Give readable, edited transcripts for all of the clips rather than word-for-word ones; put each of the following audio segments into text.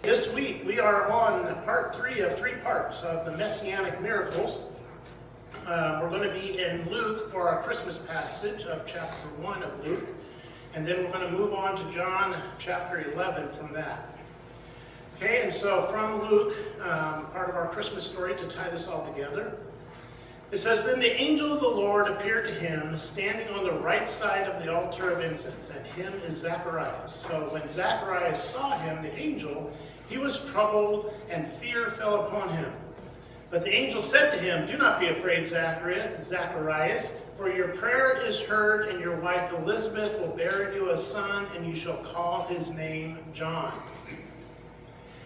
This week we are on part 3 of 3 parts of the Messianic miracles. We're going to be in Luke for our Christmas passage of chapter 1 of Luke. And then we're going to move on to John chapter 11 from that. Okay, and so from Luke, part of our Christmas story to tie this all together. It says, "Then the angel of the Lord appeared to him, standing on the right side of the altar of incense, and him is Zacharias. So when Zacharias saw him, the angel, he was troubled, and fear fell upon him. But the angel said to him, 'Do not be afraid, Zacharias, for your prayer is heard, and your wife Elizabeth will bear you a son, and you shall call his name John.'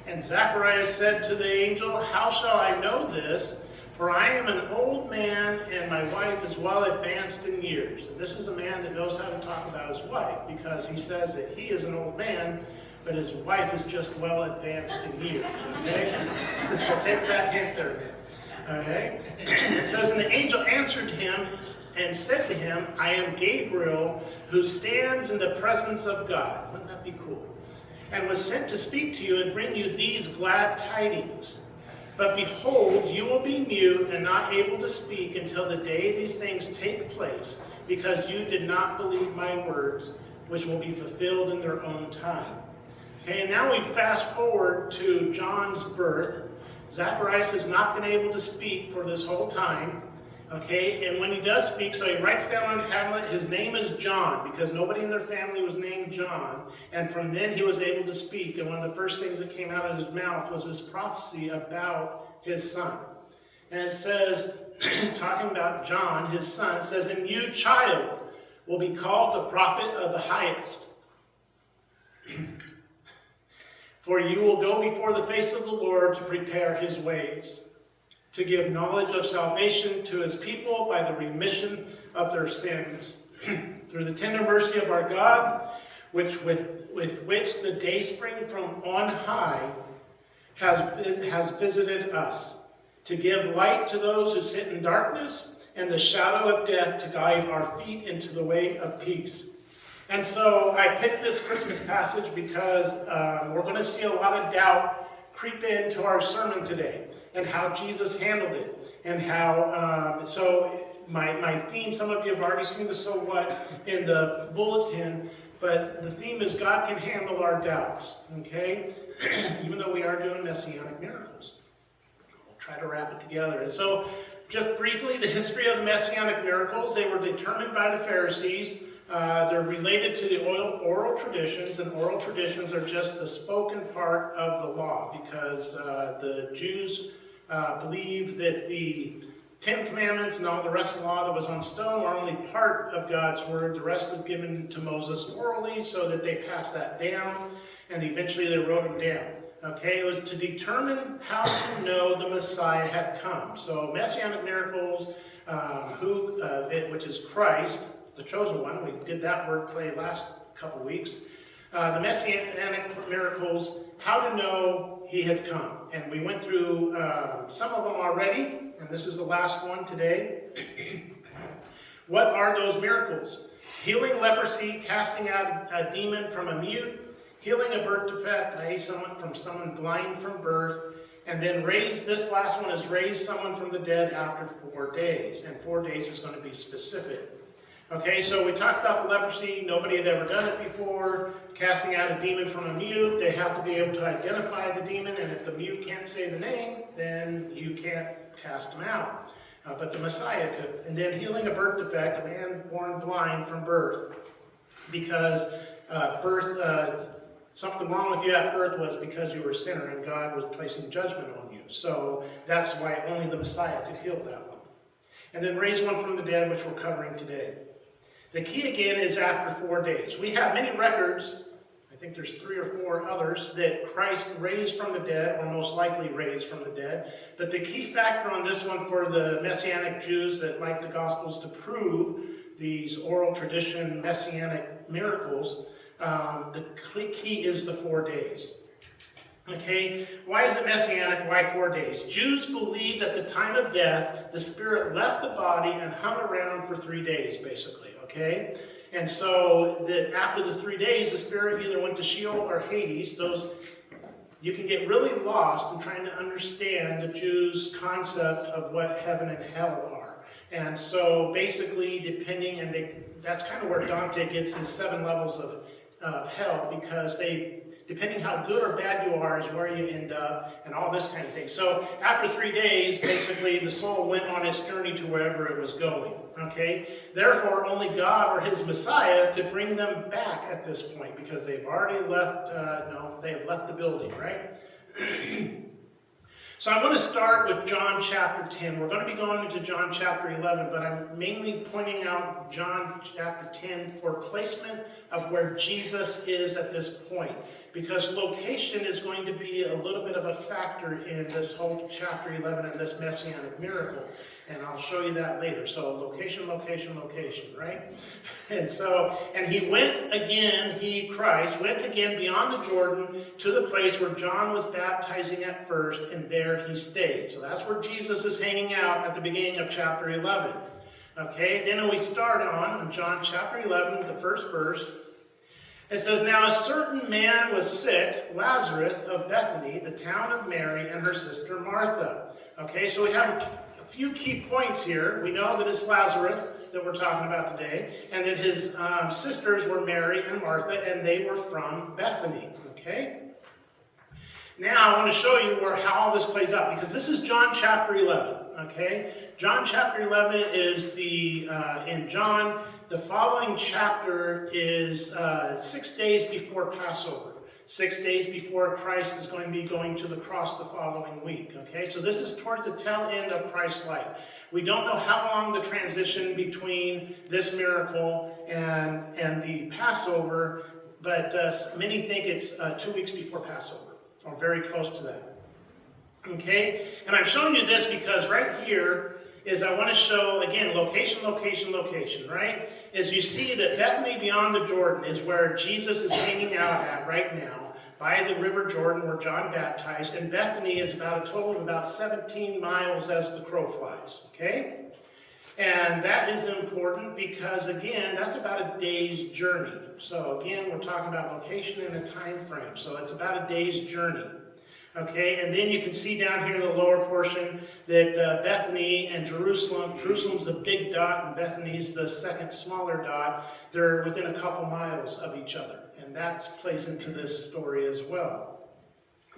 And Zacharias said to the angel, 'How shall I know this? For I am an old man, and my wife is well advanced in years.'" And this is a man that knows how to talk about his wife, because he says that he is an old man, but his wife is just well advanced in years. Okay? So take that hint there. Okay? It says, "And the angel answered him and said to him, 'I am Gabriel, who stands in the presence of God.'" Wouldn't that be cool? "And was sent to speak to you and bring you these glad tidings. But behold, you will be mute and not able to speak until the day these things take place, because you did not believe my words, which will be fulfilled in their own time." Okay, and now we fast forward to John's birth. Zacharias has not been able to speak for this whole time. Okay, and when he does speak, so he writes down on a tablet, his name is John, because nobody in their family was named John. And from then he was able to speak. And one of the first things that came out of his mouth was this prophecy about his son. And it says, talking about John, his son, it says, "And you, child, will be called the prophet of the highest. For you will go before the face of the Lord to prepare his ways, to give knowledge of salvation to his people by the remission of their sins, through the tender mercy of our God, with which the dayspring from on high has visited us, to give light to those who sit in darkness and the shadow of death, to guide our feet into the way of peace." And so I picked this Christmas passage because we're going to see a lot of doubt creep into our sermon today, and how Jesus handled it, and how, so my theme, some of you have already seen the "so what" in the bulletin, but the theme is God can handle our doubts, okay? Even though we are doing Messianic miracles. We'll try to wrap it together. And so, just briefly, the history of the Messianic miracles, they were determined by the Pharisees. They're related to the oral traditions, and oral traditions are just the spoken part of the law, because the Jews believe that the 10 Commandments and all the rest of the law that was on stone were only part of God's word. The rest was given to Moses orally, so that they passed that down, and eventually they wrote them down. Okay, it was to determine how to know the Messiah had come. So Messianic miracles, which is Christ, the chosen one. We did that wordplay last couple weeks. The Messianic miracles, how to know he had come. And we went through some of them already, and this is the last one today. What are those miracles? Healing leprosy, casting out a demon from a mute, healing a birth defect, i.e. someone blind from birth, and then this last one is raise someone from the dead after 4 days. And 4 days is going to be specific. Okay, so we talked about the leprosy. Nobody had ever done it before. Casting out a demon from a mute. They have to be able to identify the demon, and if the mute can't say the name, then you can't cast him out. But the Messiah could. And then healing a birth defect, a man born blind from birth. Because something wrong with you at birth was because you were a sinner, and God was placing judgment on you. So that's why only the Messiah could heal that one. And then raise one from the dead, which we're covering today. The key again is after 4 days. We have many records, I think there's 3 or 4 others, that Christ raised from the dead, or most likely raised from the dead. But the key factor on this one for the Messianic Jews that like the Gospels to prove these oral tradition Messianic miracles, the key is the 4 days. Okay, why is it Messianic? Why 4 days? Jews believed at the time of death, the spirit left the body and hung around for 3 days, basically. Okay, and so that after the 3 days, the spirit either went to Sheol or Hades. Those you can get really lost in trying to understand the Jews' concept of what heaven and hell are. And so basically, that's kind of where Dante gets his 7 levels of hell, because depending how good or bad you are is where you end up, and all this kind of thing. So after 3 days, basically, the soul went on its journey to wherever it was going. Okay? Therefore, only God or his Messiah could bring them back at this point, because they've already left, they have left the building, right? So I'm going to start with John chapter 10. We're going to be going into John chapter 11, but I'm mainly pointing out John chapter 10 for placement of where Jesus is at this point, because location is going to be a little bit of a factor in this whole chapter 11 and this Messianic miracle. And I'll show you that later. So location, right? And he went again, Christ, went again beyond the Jordan to the place where John was baptizing at first, and there he stayed. So that's where Jesus is hanging out at the beginning of chapter 11. Okay, then we start on John chapter 11, the first verse. It says, "Now a certain man was sick, Lazarus of Bethany, the town of Mary, and her sister Martha." Okay, so we have a few key points here. We know that it's Lazarus that we're talking about today, and that his sisters were Mary and Martha, and they were from Bethany. Okay? Now I want to show you how all this plays out, because this is John chapter 11. Okay? John chapter 11 is in John, the following chapter is 6 days before Passover. 6 days before Christ is going to be going to the cross the following week. Okay, so this is towards the tail end of Christ's life. We don't know how long the transition between this miracle and the Passover, but many think it's 2 weeks before Passover, or very close to that. Okay, and I'm showing you this because right here is I want to show, again, location, right? As you see that Bethany beyond the Jordan is where Jesus is hanging out at right now, by the river Jordan where John baptized, and Bethany is about a total of about 17 miles as the crow flies, okay? And that is important because, again, that's about a day's journey. So, again, we're talking about location and a time frame. So it's about a day's journey. Okay, and then you can see down here in the lower portion that Bethany and Jerusalem's the big dot, and Bethany's the second smaller dot. They're within a couple miles of each other, and that plays into this story as well.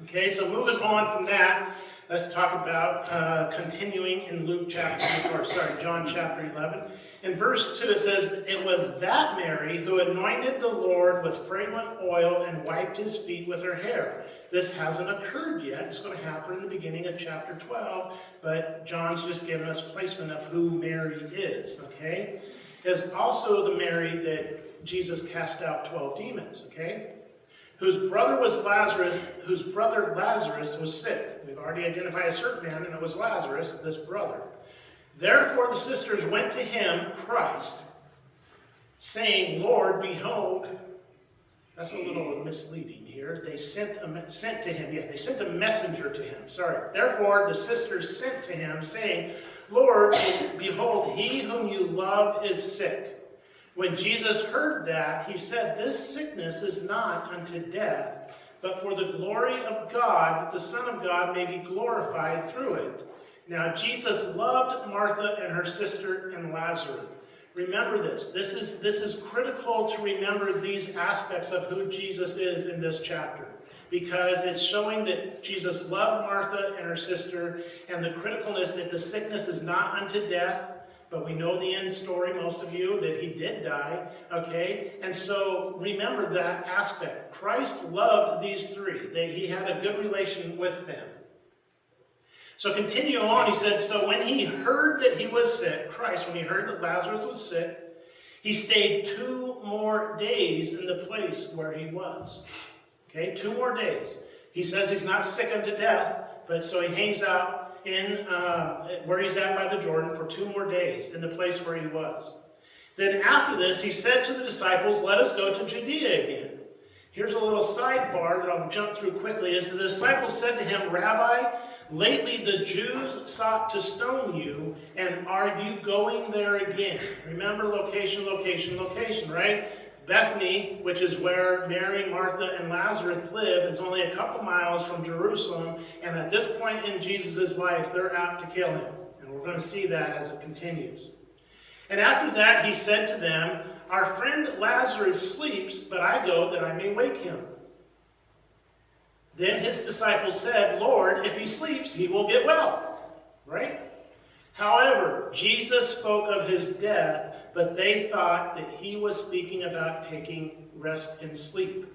Okay, so moving on from that, let's talk about continuing in John chapter 11. In verse 2 it says, "It was that Mary who anointed the Lord with fragrant oil and wiped his feet with her hair." This hasn't occurred yet. It's going to happen in the beginning of chapter 12, but John's just given us placement of who Mary is, okay? It's also the Mary that Jesus cast out 12 demons, okay? Whose brother Lazarus was sick. We've already identified a certain man, and it was Lazarus, this brother. Therefore the sisters went to him, Christ, saying, "Lord, behold," that's a little misleading here. They sent a messenger to him. Therefore the sisters sent to him, saying, "Lord, behold, he whom you love is sick." When Jesus heard that, he said, "This sickness is not unto death, but for the glory of God, that the Son of God may be glorified through it." Now Jesus loved Martha and her sister and Lazarus. Remember this. This is critical to remember these aspects of who Jesus is in this chapter, because it's showing that Jesus loved Martha and her sister, and the criticalness that the sickness is not unto death. But we know the end story, most of you, that he did die, okay? And so remember that aspect. Christ loved these three. He had a good relation with them. So continue on, he said, so when he heard that he was sick, Christ, when he heard that Lazarus was sick, he stayed 2 more days in the place where he was. Okay, 2 more days. He says he's not sick unto death, but so he hangs out in where he's at by the Jordan for 2 more days in the place where he was. Then after this, he said to the disciples, "Let us go to Judea again." Here's a little sidebar that I'll jump through quickly. Is the disciples said to him, "Rabbi, lately the Jews sought to stone you, and are you going there again?" Remember, location, right? Bethany, which is where Mary, Martha, and Lazarus live, is only a couple miles from Jerusalem, and at this point in Jesus' life, they're out to kill him. And we're going to see that as it continues. And after that, he said to them, "Our friend Lazarus sleeps, but I go that I may wake him." Then his disciples said, "Lord, if he sleeps, he will get well." Right? However, Jesus spoke of his death, but they thought that he was speaking about taking rest and sleep.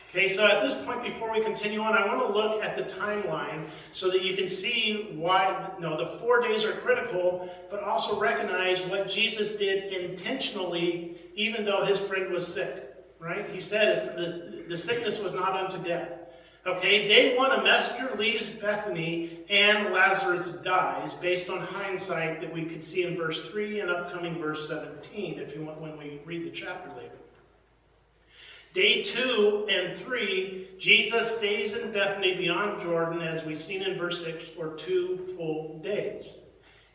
Okay, so at this point, before we continue on, I want to look at the timeline so that you can see why the 4 days are critical, but also recognize what Jesus did intentionally, even though his friend was sick. Right? He said the sickness was not unto death. Okay, day 1, a messenger leaves Bethany and Lazarus dies, based on hindsight that we could see in verse 3 and upcoming verse 17, if you want, when we read the chapter later. Day 2 and 3, Jesus stays in Bethany beyond Jordan, as we've seen in verse 6, for 2 full days.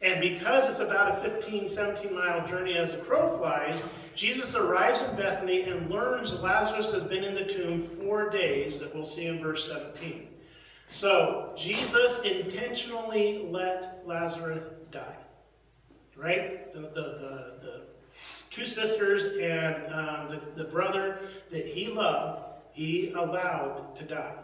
And because it's about a 15, 17-mile journey as the crow flies, Jesus arrives in Bethany and learns Lazarus has been in the tomb 4 days, that we'll see in verse 17. So, Jesus intentionally let Lazarus die. Right? The 2 sisters and the brother that he loved, he allowed to die.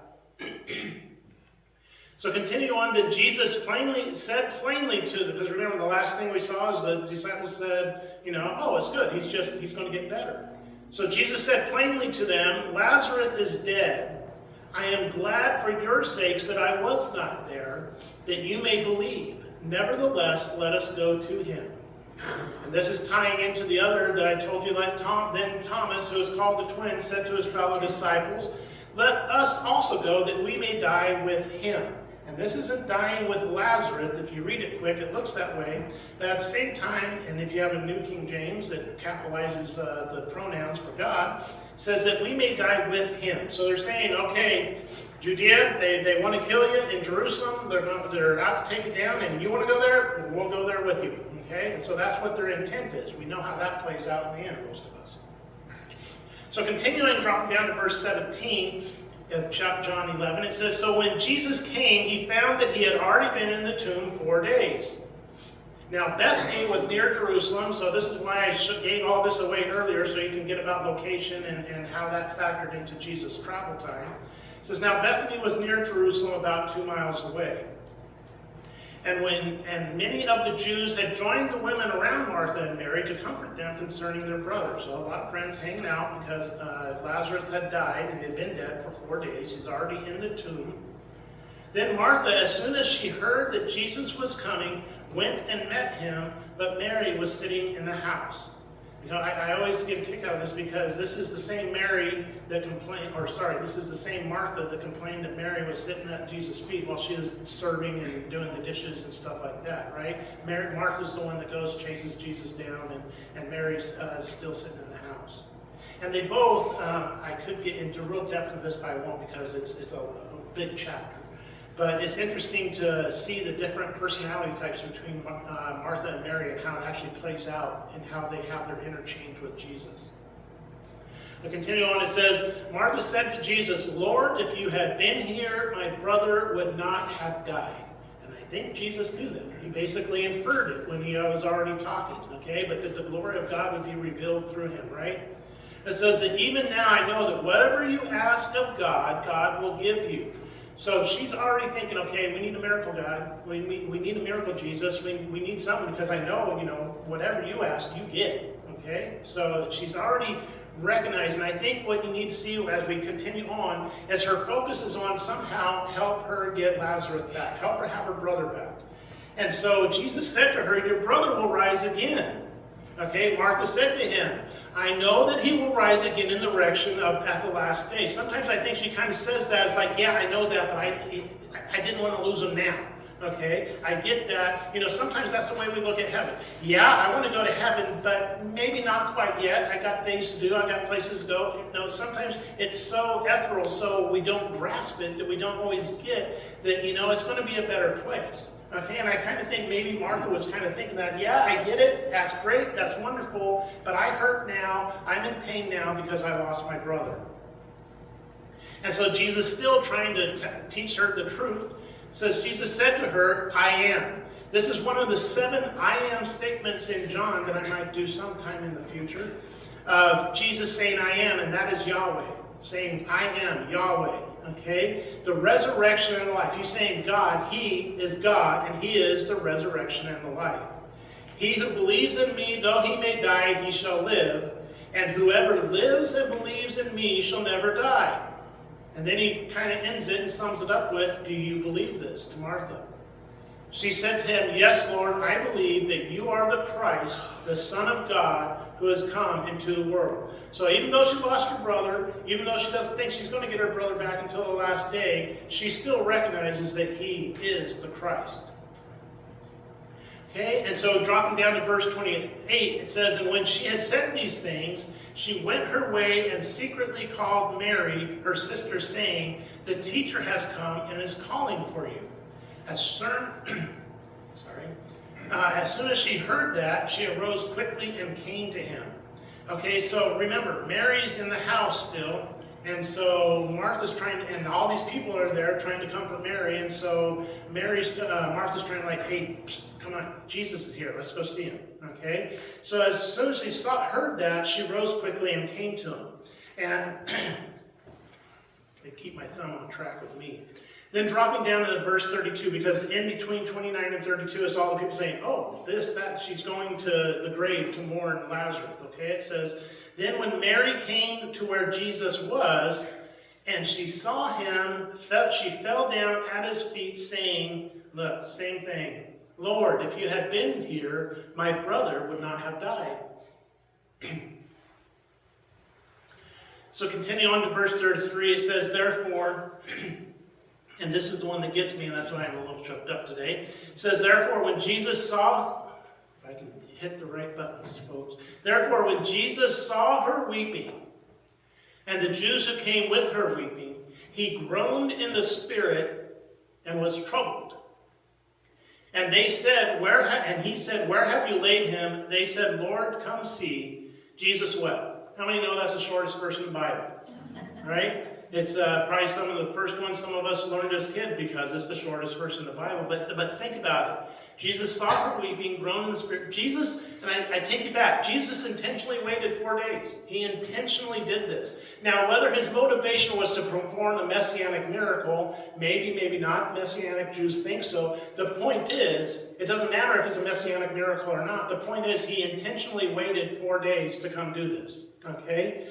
So continue on, that Jesus said plainly to them, because remember the last thing we saw is the disciples said, oh, it's good, he's going to get better. So Jesus said plainly to them, "Lazarus is dead. I am glad for your sakes that I was not there, that you may believe. Nevertheless, let us go to him." And this is tying into the other that I told you, then Thomas, who is called the twin, said to his fellow disciples, "Let us also go, that we may die with him." And this isn't dying with Lazarus. If you read it quick, it looks that way. But at the same time, and if you have a New King James that capitalizes the pronouns for God, says that we may die with him. So they're saying, okay, Judea, they want to kill you. In Jerusalem, they're out to take you down, and you want to go there? We'll go there with you. Okay? And so that's what their intent is. We know how that plays out in the end, most of us. So continuing, dropping down to verse 17, in John 11, it says, "So when Jesus came, he found that he had already been in the tomb 4 days. Now Bethany was near Jerusalem," so this is why I gave all this away earlier, so you can get about location and how that factored into Jesus' travel time. It says, "Now Bethany was near Jerusalem, about 2 miles away. And many of the Jews had joined the women around Martha and Mary to comfort them concerning their brother." So a lot of friends hanging out because Lazarus had died and had been dead for 4 days. He's already in the tomb. "Then Martha, as soon as she heard that Jesus was coming, went and met him, but Mary was sitting in the house." I always get a kick out of this because this is the same Mary that complained, this is the same Martha that complained that Mary was sitting at Jesus' feet while she was serving and doing the dishes and stuff like that, right? Martha's the one that goes, chases Jesus down, and Mary's still sitting in the house. And they both, I could get into real depth of this, but I won't because it's a big chapter. But it's interesting to see the different personality types between Martha and Mary and how it actually plays out and how they have their interchange with Jesus. To continue on, it says, "Martha said to Jesus, 'Lord, if you had been here, my brother would not have died.'" And I think Jesus knew that. He basically inferred it when he was already talking, okay? But that the glory of God would be revealed through him, right? It says that even now I know that whatever you ask of God, God will give you. So she's already thinking, okay, we need a miracle, God. We need a miracle, Jesus. We need something because I know, whatever you ask, you get. Okay? So she's already recognized, and I think what you need to see as we continue on is her focus is on somehow help her get Lazarus back, help her have her brother back. And so Jesus said to her, "Your brother will rise again." Okay, Martha said to him, "I know that he will rise again in the resurrection at the last day." Sometimes I think she kind of says that. It's like, yeah, I know that, but I didn't want to lose him now. Okay, I get that. Sometimes that's the way we look at heaven. Yeah, I want to go to heaven, but maybe not quite yet. I got things to do. I got places to go. Sometimes it's so ethereal, so we don't grasp it, that we don't always get that, it's going to be a better place. Okay, and I kind of think maybe Martha was kind of thinking that, yeah, I get it, that's great, that's wonderful, but I hurt now, I'm in pain now because I lost my brother. And so Jesus, still trying to teach her the truth, says, Jesus said to her, I am. This is one of the 7 I am statements in John that I might do sometime in the future, of Jesus saying I am, and that is Yahweh, saying I am Yahweh. Okay? The resurrection and the life. He's saying God, He is God, and He is the resurrection and the life. He who believes in me, though he may die, he shall live. And whoever lives and believes in me shall never die. And then he kind of ends it and sums it up with, do you believe this? To Martha. She said to him, yes, Lord, I believe that you are the Christ, the Son of God, who has come into the world. So even though she lost her brother, even though she doesn't think she's going to get her brother back until the last day, she still recognizes that he is the Christ. Okay, and so dropping down to verse 28, it says, and when she had said these things, she went her way and secretly called Mary, her sister, saying, the teacher has come and is calling for you. As soon as she heard that, she arose quickly and came to him. Okay, so remember, Mary's in the house still, and so Martha's trying to, and all these people are there trying to comfort Mary, and so Martha's trying to like, hey, psst, come on, Jesus is here, let's go see him. Okay, so as soon as she heard that, she rose quickly and came to him. And they keep my thumb on track with me. Then dropping down to verse 32, because in between 29 and 32 is all the people saying, oh, this, that, she's going to the grave to mourn Lazarus. Okay, it says, then when Mary came to where Jesus was, and she saw him, she fell down at his feet, saying, look, same thing, Lord, if you had been here, my brother would not have died. So continue on to verse 33, it says, therefore, and this is the one that gets me, and that's why I'm a little choked up today. It says, therefore, when Jesus saw, if I can hit the right button, I suppose. Therefore, when Jesus saw her weeping, and the Jews who came with her weeping, he groaned in the spirit and was troubled. And they said, he said, where have you laid him? They said, Lord, come see. Jesus wept. How many know that's the shortest verse in the Bible? Right? It's probably some of the first ones some of us learned as kids because it's the shortest verse in the Bible. But think about it. Jesus saw her weeping, groaned in the spirit. Jesus, and I take you back, Jesus intentionally waited 4 days. He intentionally did this. Now, whether his motivation was to perform a Messianic miracle, maybe not. Messianic Jews think so. The point is, it doesn't matter if it's a Messianic miracle or not. The point is, he intentionally waited 4 days to come do this. Okay?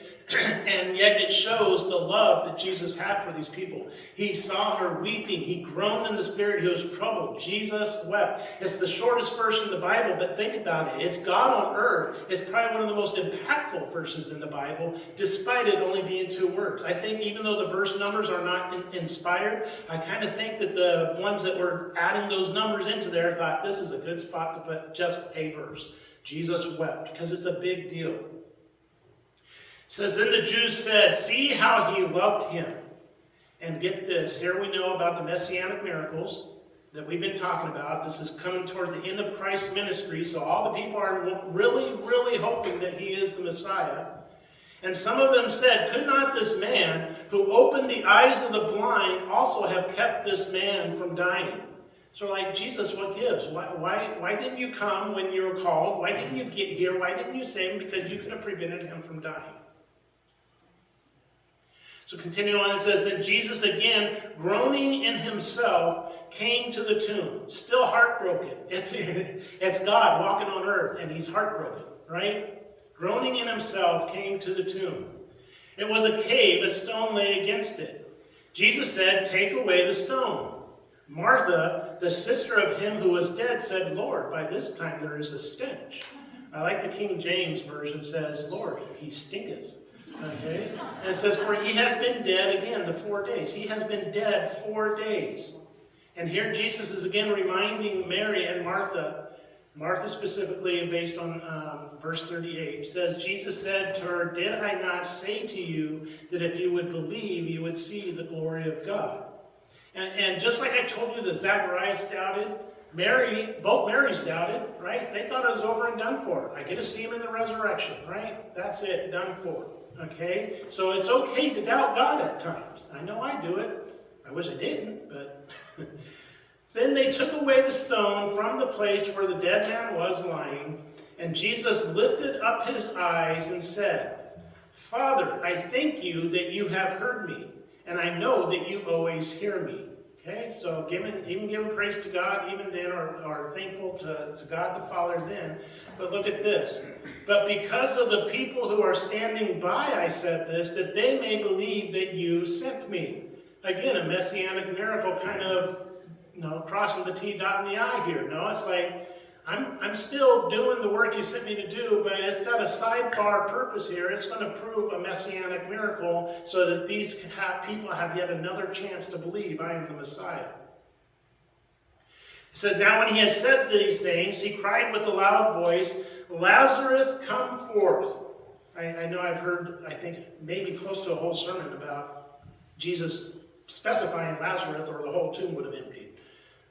And yet it shows the love that Jesus had for these people. He saw her weeping. He groaned in the spirit. He was troubled. Jesus wept. It's the shortest verse in the Bible, but think about it. It's God on earth. It's probably one of the most impactful verses in the Bible, despite it only being 2 words. I think even though the verse numbers are not inspired, I kind of think that the ones that were adding those numbers into there thought this is a good spot to put just a verse. Jesus wept, because it's a big deal. It says, then the Jews said, see how he loved him. And get this, here we know about the Messianic miracles that we've been talking about. This is coming towards the end of Christ's ministry, so all the people are really, really hoping that he is the Messiah. And some of them said, could not this man who opened the eyes of the blind also have kept this man from dying? So like, Jesus, what gives? Why didn't you come when you were called? Why didn't you get here? Why didn't you save him? Because you could have prevented him from dying. So continue on, it says that Jesus again, groaning in himself, came to the tomb, still heartbroken. It's God walking on earth, and he's heartbroken, right? Groaning in himself, came to the tomb. It was a cave, a stone lay against it. Jesus said, take away the stone. Martha, the sister of him who was dead, said, Lord, by this time there is a stench. I like the King James version says, Lord, he stinketh. Okay? And it says, for he has been dead again the 4 days. He has been dead 4 days. And here Jesus is again reminding Mary and Martha specifically based on verse 38, says, Jesus said to her, did I not say to you that if you would believe, you would see the glory of God? And just like I told you that Zacharias doubted, Both Marys doubted, right? They thought it was over and done for. I get to see him in the resurrection, right? That's it, done for. Okay? So it's okay to doubt God at times. I know I do it. I wish I didn't, but... Then they took away the stone from the place where the dead man was lying, and Jesus lifted up his eyes and said, Father, I thank you that you have heard me, and I know that you always hear me. Okay, so even giving praise to God even then, or thankful to God the Father then. But look at this. But because of the people who are standing by, I said this, that they may believe that you sent me. Again, a messianic miracle kind of, crossing the T, dotting the I here. No, it's like, I'm still doing the work you sent me to do, but it's got a sidebar purpose here. It's going to prove a messianic miracle so that these people have yet another chance to believe I am the Messiah. He said, now when he had said these things, he cried with a loud voice, Lazarus, come forth. I know I've heard, I think, maybe close to a whole sermon about Jesus specifying Lazarus, or the whole tomb would have emptied.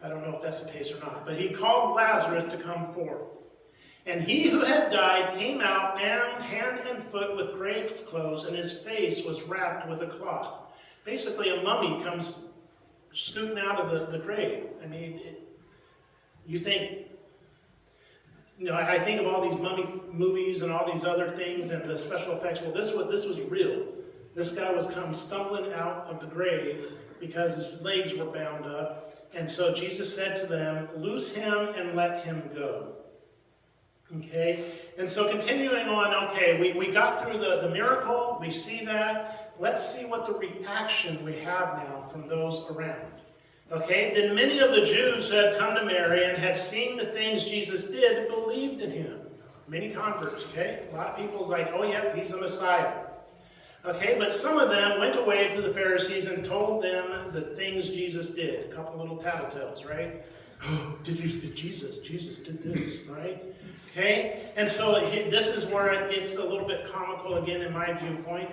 I don't know if that's the case or not. But he called Lazarus to come forth. And he who had died came out, bound hand and foot with grave clothes, and his face was wrapped with a cloth. Basically, a mummy comes scooting out of the grave. I mean, you think, I think of all these mummy movies and all these other things and the special effects. Well, this was real. This guy was come stumbling out of the grave because his legs were bound up. And so Jesus said to them, loose him and let him go. Okay? And so continuing on, okay, we got through the miracle. We see that. Let's see what the reaction we have now from those around. Okay? Then many of the Jews who had come to Mary and had seen the things Jesus did believed in him. Many converts, okay? A lot of people's like, oh yeah, he's the Messiah. Okay, but some of them went away to the Pharisees and told them the things Jesus did. A couple little tattletales, right? Oh, Jesus did this, right? Okay, and so this is where it gets a little bit comical again in my viewpoint.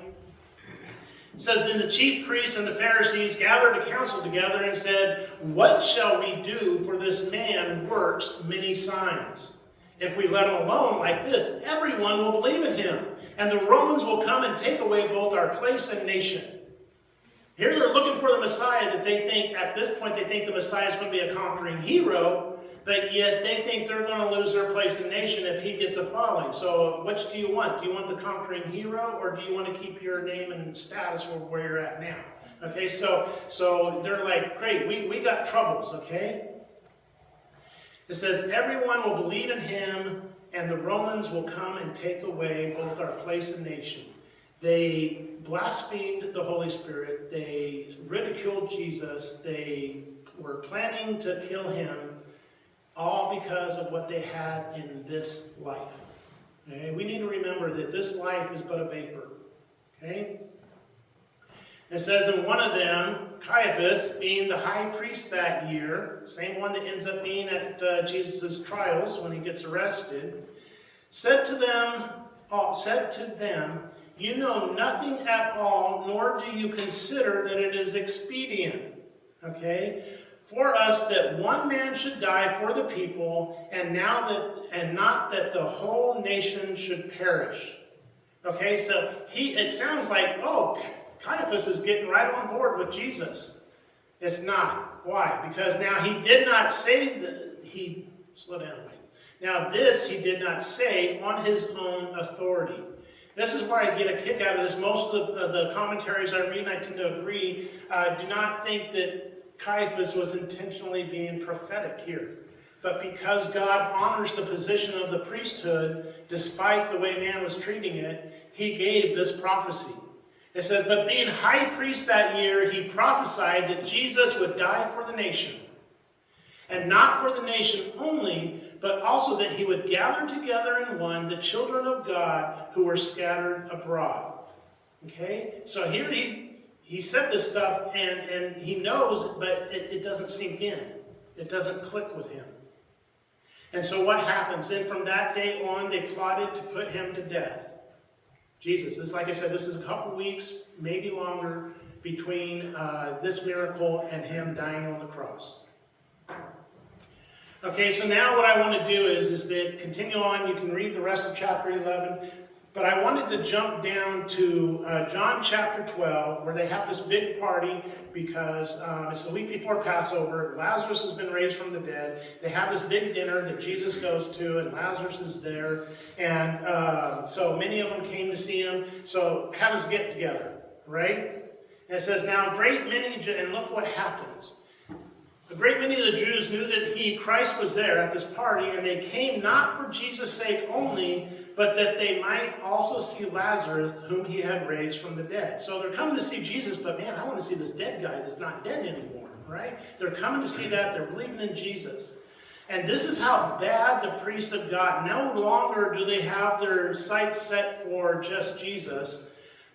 It says, then the chief priests and the Pharisees gathered a council together and said, what shall we do, for this man works many signs? If we let him alone like this, everyone will believe in him. And the Romans will come and take away both our place and nation. Here they're looking for the Messiah that they think, at this point, they think the Messiah is going to be a conquering hero, but yet they think they're going to lose their place and nation if he gets a following. So which do you want? Do you want the conquering hero, or do you want to keep your name and status where you're at now? Okay, so they're like, great, we got troubles, okay? It says, everyone will believe in him, and the Romans will come and take away both our place and nation. They blasphemed the Holy Spirit. They ridiculed Jesus. They were planning to kill him, all because of what they had in this life. Okay? We need to remember that this life is but a vapor. Okay? It says, and one of them, Caiaphas, being the high priest that year, same one that ends up being at Jesus' trials when he gets arrested, said to them, you know nothing at all, nor do you consider that it is expedient, okay, for us that one man should die for the people, and not that the whole nation should perish. Okay, so it sounds like, Caiaphas is getting right on board with Jesus. It's not. Why? Because now he did not say slow down. Now this he did not say on his own authority. This is where I get a kick out of this. Most of the commentaries I read, and I tend to agree, do not think that Caiaphas was intentionally being prophetic here. But because God honors the position of the priesthood, despite the way man was treating it, he gave this prophecy. It says, but being high priest that year, he prophesied that Jesus would die for the nation. And not for the nation only, but also that he would gather together in one the children of God who were scattered abroad. Okay? So here he said this stuff, and he knows, but it doesn't sink in. It doesn't click with him. And so what happens? Then from that day on, they plotted to put him to death. Jesus, like I said, this is a couple weeks, maybe longer, between this miracle and him dying on the cross. Okay, so now what I want to do is that continue on. You can read the rest of chapter 11. But I wanted to jump down to John chapter 12, where they have this big party because it's the week before Passover. Lazarus has been raised from the dead. They have this big dinner that Jesus goes to, and Lazarus is there. And so many of them came to see him. So have us get together, right? And it says, now great many, and look what happens. A great many of the Jews knew that Christ was there at this party, and they came not for Jesus' sake only, but that they might also see Lazarus, whom he had raised from the dead. So they're coming to see Jesus, but man, I want to see this dead guy that's not dead anymore, right? They're coming to see that. They're believing in Jesus. And this is how bad the priests have got. No longer do they have their sights set for just Jesus,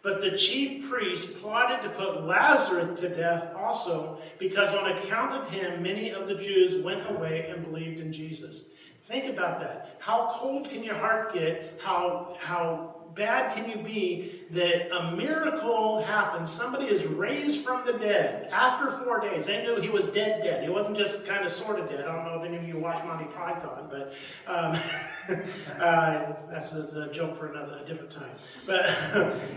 but the chief priests plotted to put Lazarus to death also, because on account of him, many of the Jews went away and believed in Jesus. Think about that. How cold can your heart get? How bad can you be that a miracle happens? Somebody is raised from the dead after 4 days. They knew he was dead. He wasn't just kind of sort of dead. I don't know if any of you watch Monty Python, but that's a joke for a different time. But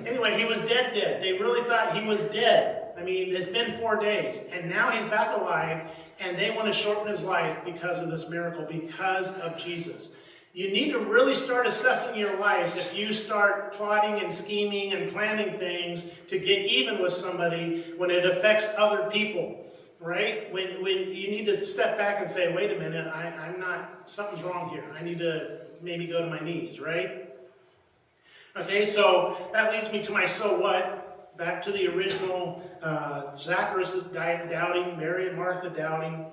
anyway, he was dead. They really thought he was dead. I mean, it's been 4 days, and now he's back alive, and they want to shorten his life because of this miracle, because of Jesus. You need to really start assessing your life if you start plotting and scheming and planning things to get even with somebody when it affects other people, right? When you need to step back and say, wait a minute, I'm not, something's wrong here. I need to maybe go to my knees, right? Okay, so that leads me to my so what. Back to the original, Zacchaeus is doubting, Mary and Martha doubting.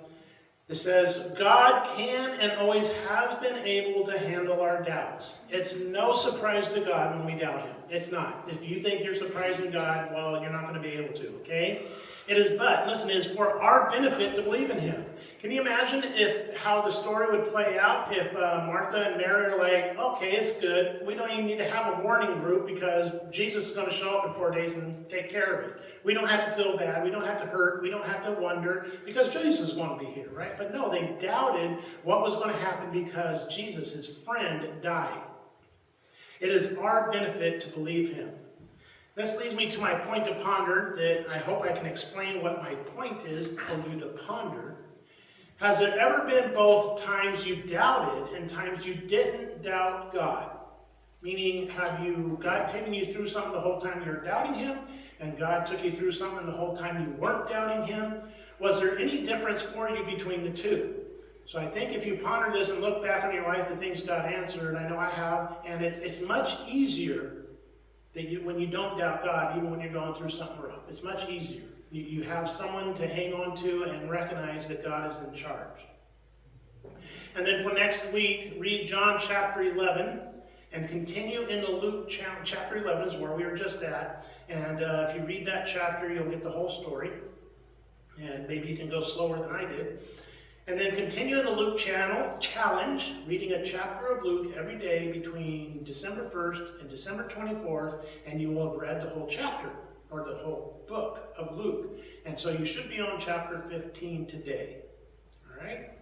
It says, God can and always has been able to handle our doubts. It's no surprise to God when we doubt him. It's not. If you think you're surprising God, well, you're not going to be able to, okay? It is, but, listen, it is for our benefit to believe in him. Can you imagine how the story would play out if Martha and Mary are like, okay, it's good. We don't even need to have a mourning group because Jesus is going to show up in 4 days and take care of it. We don't have to feel bad. We don't have to hurt. We don't have to wonder because Jesus is going to be here, right? But no, they doubted what was going to happen because Jesus, his friend, died. It is our benefit to believe him. This leads me to my point to ponder, that I hope I can explain what my point is for you to ponder. Has there ever been both times you doubted and times you didn't doubt God? Meaning, have God taken you through something the whole time you were doubting him, and God took you through something the whole time you weren't doubting him? Was there any difference for you between the two? So I think if you ponder this and look back on your life, the things God answered, I know I have, and it's much easier when you don't doubt God, even when you're going through something rough. It's much easier. You have someone to hang on to and recognize that God is in charge. And then for next week, read John chapter 11 and continue into Luke chapter 11 is where we were just at. And if you read that chapter, you'll get the whole story. And maybe you can go slower than I did. And then continue in the Luke challenge, reading a chapter of Luke every day between December 1st and December 24th, and you will have read the whole chapter, or the whole book of Luke. And so you should be on chapter 15 today. All right?